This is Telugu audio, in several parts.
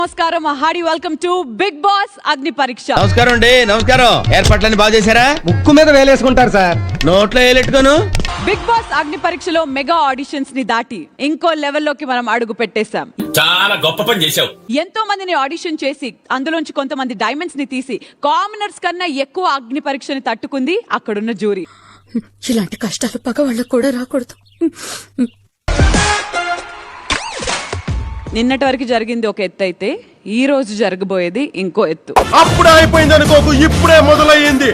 నమస్కారం Hardy welcome to Bigg Boss Agni Pariksha. నమస్కారం అండి. నమస్కారం. ఏర్పాట్లన్నీ బాగా చేశారా? ముక్కు మీద వేలేసుకుంటారు సార్. నోట్లో వేలెట్టుకోను. బిగ్ బాస్ అగ్ని పరీక్షలో మెగా ఆడిషన్స్ ని దాటి ఇంకో లెవెల్లోకి మనం అడుగు పెట్టేశాం. చాలా గొప్ప పని చేశావు. ఎంతో మందిని ఆడిషన్ చేసి అందులోంచి కొంతమంది డైమండ్స్ ని తీసి కామనర్స్ కన్నా ఎక్కువ అగ్ని పరీక్షని తట్టుకుంది అక్కడున్న జ్యూరీ. ఇలాంటి కష్టాలు పగ వాళ్ళకు కూడా రాకూడదు. నిన్నటి వరకు జరిగింది ఒక ఎత్తు అయితే ఈ రోజు జరగబోయేది ఇంకో ఎత్తు. అప్పుడే అయిపోయింది అనుకోకు, ఇప్పుడే మొదలయ్యింది.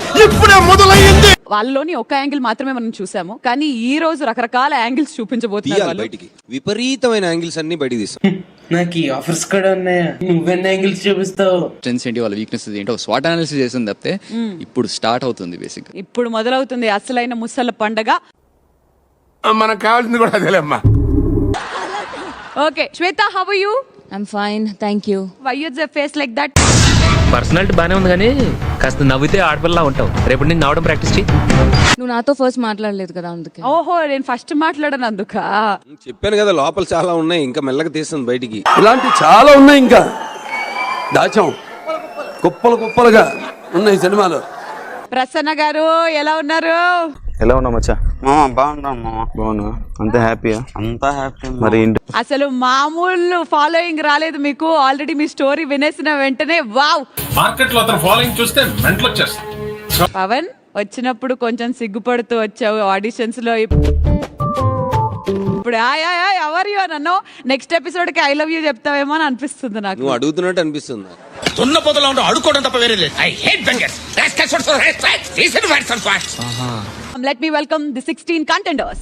వాళ్ళలోని ఒక యాంగిల్ మాత్రమే మనం చూసాము, కానీ ఈ రోజు రకరకాల యాంగిల్స్ చూపించబోతున్నారు. బయటికి విపరీతమైన యాంగిల్స్ అన్ని బయటికి తీస్తాం. నాకు ఈ ఆఫర్స్ కూడా ఉన్నాయా? నువ్వెన్ని యాంగిల్స్ చూపిస్తావు? స్ట్రెంగ్స్ ఏంటి, వాళ్ళ వీక్నెస్ ఏంటో స్వాట్ అనాలిసిస్ చేసింది తప్పితే ఇప్పుడు స్టార్ట్ అవుతుంది. బేసిక్ ఇప్పుడు మొదలవుతుంది అసలైన ముసళ్ళ పండగ. మనకు కావాల్సింది కూడా అదేలేమ్మా. Okay Shweta, how are you? I'm fine, thank you. Why you the face like that? Personality బానే ఉంది కానీ కాస్త నవ్వితే ఆడపిల్లలా ఉంటావు. రేపు నేను నవ్వడం ప్రాక్టీస్ చేయి. నువ్వు నాతో ఫస్ట్ మాట్లాడలేదు కదా, అందుకే. ఓహో, నేను ఫస్ట్ మాట్లాడను అందుక. చెప్పాను కదా లోపల చాలా ఉన్నాయి, ఇంకా మెల్లగా తీస్తుంది బయటికి. ఇలాంటి చాలా ఉన్నాయి, ఇంకా దాచాం. కుప్పలుగా ఉన్నాయి సినిమాలు. ప్రసన్న గారు ఎలా ఉన్నారు? ఎలా ఉన్నావు మచ్చా? బాగున్నాను మామ. బాగున్నా? అంతా హ్యాపీయా? అంతా హ్యాపీ. మరి అసలు మామూలు ఫాలోయింగ్ రాలేదు మీకు. ఆల్రెడీ మీ స్టోరీ వినేసిన వెంటనే వావ్. మార్కెట్ లో అతను ఫాలోయింగ్ చూస్తే మెంటల్ వచ్చేస్తుంది. పవన్ వచ్చినప్పుడు కొంచెం సిగ్గుపడుతూ వచ్చావు ఆడిషన్స్ లో. ఇప్పుడు ఎవరు నన్ను నెక్స్ట్ ఎపిసోడ్ కి ఐ లవ్ యూ చెప్తావేమో అని అనిపిస్తుంది నాకు. నువ్వు అడుగుతున్నట్టు అనిపిస్తుంది. తున్న పొదలో ఉంటూ అడుక్కోవడం తప్ప వేరే లేదు. I hate bangers. Let me welcome the 16 contenders.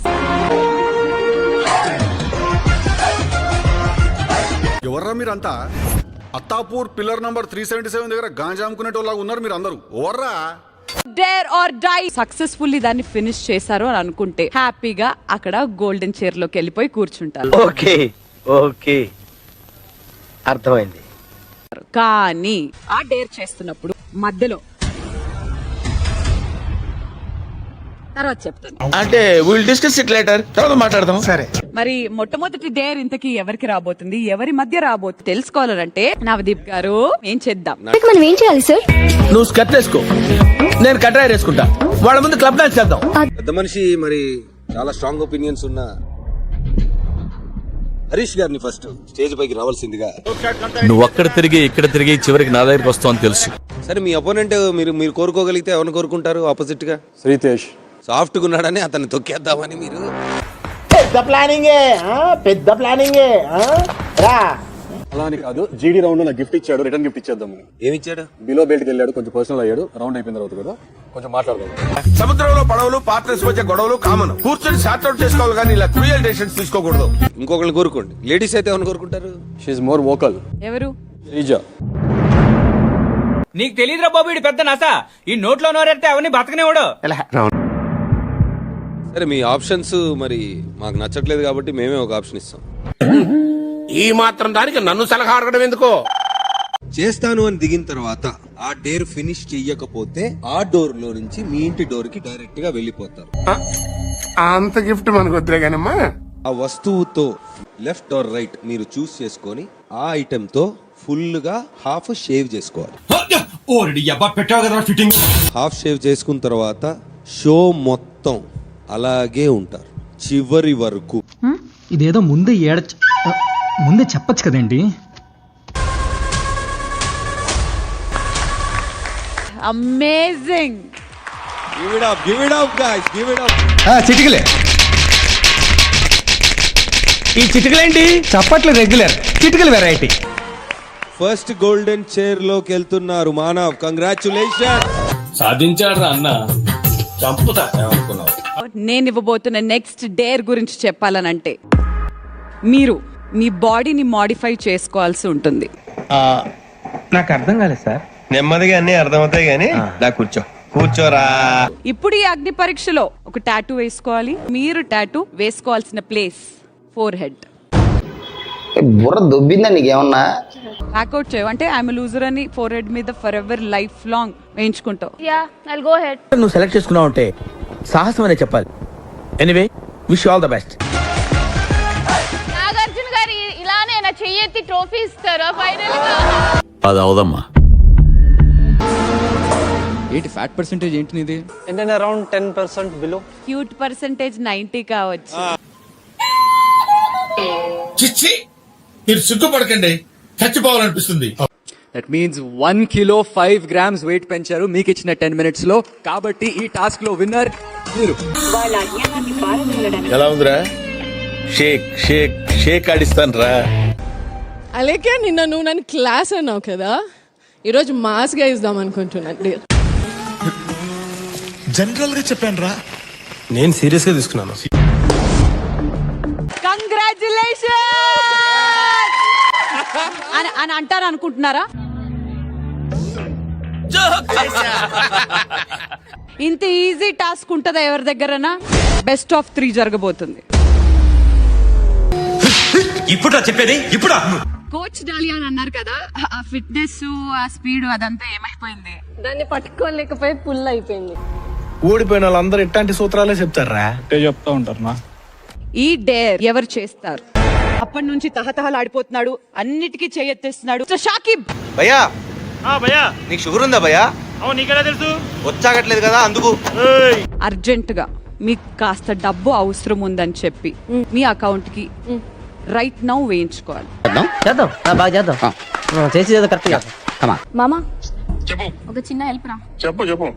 ఎవర్రా మీరంతా? అత్తాపూర్ పిల్లర్ నంబర్ 377 దగ్గర గాంజా అమ్ముకునేటోళ్ళగా ఉన్నారు మీరు అందరూ. ఎవర్రా? Dare or die సక్సెస్ఫుల్లీ దాన్ని ఫినిష్ చేశారు అని అనుకుంటే హ్యాపీగా అక్కడ గోల్డెన్ చైర్ లోకి వెళ్ళిపోయి కూర్చుంటారు. ఓకే అర్థమైంది. కానీ ఆ డేర్ చేస్తున్నప్పుడు మధ్యలో తర్వాత చెప్తాను. అంటే విల్ డిస్కస్ ఇట్ లేటర్. తర్వాత మాట్లాడదాం. సరే. మరి మొట్టమొదటి డేర్ ఇంతకీ ఎవరికి రాబోతుంది, ఎవరి మధ్య రాబోతుంది తెలుసుకోవాలంటే నవదీప్ గారు ఏం చేద్దాం? మనం ఏం చేయాలి సార్? నువ్వు స్కర్ట్ వేసుకో, నేను కట్రాయర్ వేసుకుంటా. వాళ్ళ ముందు క్లబ్ డాన్స్ చేద్దాం. పెద్ద మనిషి మరి చాలా స్ట్రాంగ్ ఒపీనియన్స్ ఉన్న హరీష్ గారిని ఫస్ట్ స్టేజ్ పైకి రావాల్సిందిగా. నువ్వు అక్కడ తిరిగి ఇక్కడ తిరిగి చివరికి నా దగ్గరికి వస్తావు అని తెలుసు. సరే, మీ అపోనెంట్ మీరు కోరుకోగలిగితే ఎవరిని కోరుకుంటారు? ఆపోజిట్ గా శ్రీతేష్ సాఫ్ట్ గా ఉన్నాడని అతన్ని తొక్కేద్దామని మీరు. పెద్ద ప్లానింగే అలా అని కాదు, జీడీ రౌండ్ నాకు గిఫ్ట్ ఇచ్చాడు, రిటర్న్ గిఫ్ట్ ఇచ్చేద్దాము. ఏమిచ్చాడు? బిలో బెల్ట్కి వెళ్ళాడు, కొంచెం పర్సనల్ అయ్యాడు. రౌండ్ అయిపోయిన తర్వాత కదా కొంచెం మాట్లాడదాం. సముద్రంలో పడవలు పార్ట్నర్స్ మధ్య గొడవలు కామన్. కూర్చొని సార్ట్ అవుట్ చేసుకోవాలి కానీ ఇలా క్రూయల్ డెసిషన్స్ తీసుకోకూడదు. ఇంకొకరిని కోరుకోండి. లేడీస్ అయితే ఎవరిని కోరుకుంటారు? She more vocal. ఎవరు? శ్రీజ. నీకు తెలియదురా బాబు, ఇడు పెద్ద నస. ఈ నోట్లో నోరెడితే అవన్నీ బతకనేవాడు. సరే, మీ ఆప్షన్స్ మరి మాకు నచ్చట్లేదు కాబట్టి మేమే ఒక ఆప్షన్ ఇస్తాం. ఈ మాత్రం దానికి నన్ను సలహా అడగడం ఎందుకో? చేస్తాను అని దిగిన తర్వాత ఆ డేర్ ఫినిష్ చెయ్యకపోతే ఆ డోర్ లో నుంచి మీ ఇంటి డోర్ కి డైరెక్ట్ గా వెళ్ళిపోతారు. అంత గిఫ్ట్ మనకు వద్దులే కానమ్మా. ఆ వస్తువుతో లెఫ్ట్ ఆర్ రైట్ మీరు చూస్ చేసుకొని ఆ ఐటెం తో ఫుల్ గా హాఫ్ షేవ్ చేసుకోవాలి. హాఫ్ షేవ్ చేసుకున్న తర్వాత షో మొత్తం అలాగే ఉంటారు చివరి వరకు. ఇదేదో ముందే చెప్పచ్చు కదండి. Amazing. Give it up guys, give it up. చిటికలే. ఈ చిటికలేంటి? చప్పట్లు రెగ్యులర్, చిటికలు వెరైటీ. ఫస్ట్ గోల్డెన్ చైర్ లోకి వెళ్తున్నారు మానవ్. కంగ్రాచులేషన్. సాధించాడు రా అన్న. చంపుతా ఏమనుకున్నావు? నేను ఇవ్వబోతున్న నెక్స్ట్ డేర్ గురించి చెప్పాలనంటే మీరు మీ బాడీని మాడిఫై చేసుకోవాల్సి ఉంటుంది. నాకు అర్థం కాలేదు సార్. నెమ్మదిగా అన్ని అర్థమవుతాయి గానీ కూర్చోరా. ఇప్పుడు ఈ అగ్ని పరీక్షలో ఒక టాటూ వేసుకోవాలి. మీరు టాటూ వేసుకోవాల్సిన ప్లేస్ ఫోర్ హెడ్. బుర్ర దొబ్బిందా నీకేమన్నా? బ్యాక్అవుట్ చేయవు అంటే ఐఎమ్ లూజర్ అని ఫోర్ హెడ్ మీద ఫర్ ఎవర్ లైఫ్ లాంగ్ వేయించుకుంటావు. నువ్వు సెలెక్ట్ చేసుకున్నావు అంటే సాహసం అనే చెప్పాలి. Anyway, wish all the best. Nagarjuna గారి ఇలానే నా చెయ్యి ఎత్తి ట్రోఫీ ఇస్తారా ఫైనల్ అది అవదమ్మా. ఏంటి ఫ్యాట్ పర్సెంటేజ్ ఏంటి నీది? ఏంటంటే అరౌండ్ 10% బిలో. క్యూట్ పర్సంటేజ్ 90 కావచ్చు. చిచ్చి, మీరు సిగ్గుపడకండి, చచ్చిపోవాలనిపిస్తుంది. That means 1 kilo 5 grams weight పెంచారు మీకు ఇచ్చిన 10 minutes లో. కాబట్టి ఈ టాస్క్ లో విన్నర్ మీరు. ఎలా ఉందిరా? షేక్ షేక్ షేక్ ఆడిస్తాను రా. అలాగే నిన్న నువ్వు నన్ను క్లాస్ అన్నావు కదా, ఈరోజు మాస్ గా ఇద్దాం అనుకుంటున్నాను. జనరల్ గా చెప్పాను రా. నేను సీరియస్ గా తీసుకున్నాను. కంగ్రాచులేషన్ అని అంటారు అనుకుంటున్నారా? ఇంత ఈజీ టాస్క్ ఉంటుందా ఎవరి దగ్గరనా? బెస్ట్ ఆఫ్ 3 జరగబోతుంది. ఇప్పుడు చెప్పేది ఇప్పుడు. కోచ్ డాలియా అని అన్నారు కదా, ఆ ఫిట్నెస్ ఆ స్పీడ్ అదంతా ఏమైపోయింది? దాన్ని పట్టుకోలేకపోయి పుల్ అయిపోయింది. ఓడిపోయిన వాళ్ళందరూ ఇట్లాంటి సూత్రాలే చెప్తారా? చెప్తా ఉంటారు. ఈ డేర్ ఎవరు చేస్తారు? అప్పటి నుంచి తహతహలాడిపోతున్నాడు, అన్నిటికీ చేయెత్తేస్తున్నాడు. షాకిబ్ భయ్యా నీకు షుగర్ ఉందా భయ్యా? నీకెలా తెలుసు? వచ్చాగట్లేదు కదా అందుకు. అర్జెంట్ గా మీకు కాస్త డబ్బు అవసరం ఉందని చెప్పి మీ అకౌంట్ కి రైట్ నౌ వేయించుకోవాలి. చేద్దాం, బాగా చేద్దాం. చేసేది కరెక్ట్ గా. మామా చెప్పు ఒక చిన్న హెల్ప్ రా. చెప్పు చెప్పు.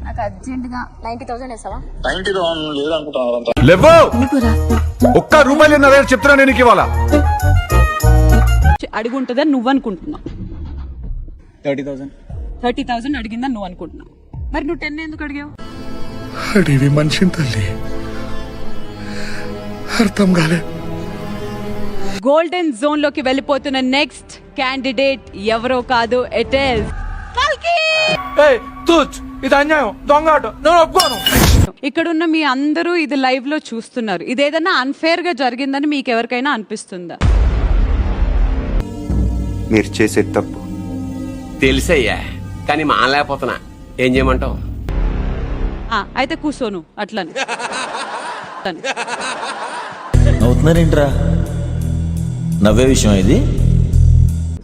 నాకు అర్జెంట్ గా 90,000 వేసావా? 90,000 లేదనుకుంటున్నా. లేవో ఒక్క రూపాయలు చెప్తున్నా నేను ఇవాళ. అడుగుంటుందని నువ్వు అనుకుంటున్నావు. 30,000 అడిగిందని నువ్వు అనుకుంటున్నావు. మరి నువ్వు 10 ఎందుకు అడిగావు? అడివి మనిషిని తల్లి, అర్థం కాలే. గోల్డెన్ జోన్ లోకి వెళ్ళిపోతున్న నెక్స్ట్ క్యాండిడేట్ ఎవరో కాదు, ఇట్ ఇస్ కల్కి. ఇది అన్యాయం, దొంగ ఆట, నేను ఒప్పుకోను. ఇక్కడున్న మీ అందరూ ఇది లైవ్ లో చూస్తున్నారు. ఇది ఏదైనా అన్ఫేర్ గా జరిగిందని మీకు ఎవరికైనా అనిపిస్తుందా? మీరు చేసే తప్పు తెలుసయ్యా, కానీ మానలేకపోతున్నా. ఏం చేయమంటావు? అయితే కూర్చోను అట్లని. అవుతున్నారేంట్రా? నవ్వే విషయం ఇది.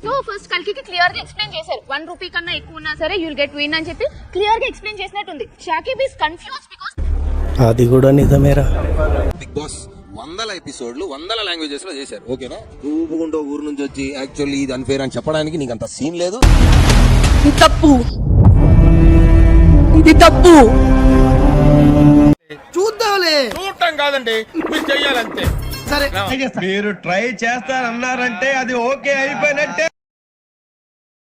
సో ఫస్ట్ కల్కి క్లియర్ గా ఎక్స్ప్లెయిన్ చేశారు. 1 రూపీ కన్నా ఎక్కువ ఉన్నా సరే యుల్ గెట్ విన్ అని చెప్పి క్లియర్ గా ఎక్స్ప్లెయిన్ చేసినట్టుంది. షాకిబ్ ఇస్ కన్ఫ్యూజ్డ్ బికాజ్ అది కూడా నిజమేరా. బిగ్ బాస్ 100 ఎపిసోడ్లు 100 లాంగ్వేజెస్ లో చేశారు. ఓకేనా? ఊపుకుంటూ ఊరు నుంచి వచ్చి యాక్చువల్లీ ఇది అన్ఫేర్ అని చెప్పడానికి నీకు అంత సీన్ లేదు. తప్పు, ఇది తప్పు. చూడటం కాదండి, మీరు చెయ్యాలంతే. మీరు ట్రై చేస్తారన్నారంటే అది ఓకే అయిపోయినట్టే.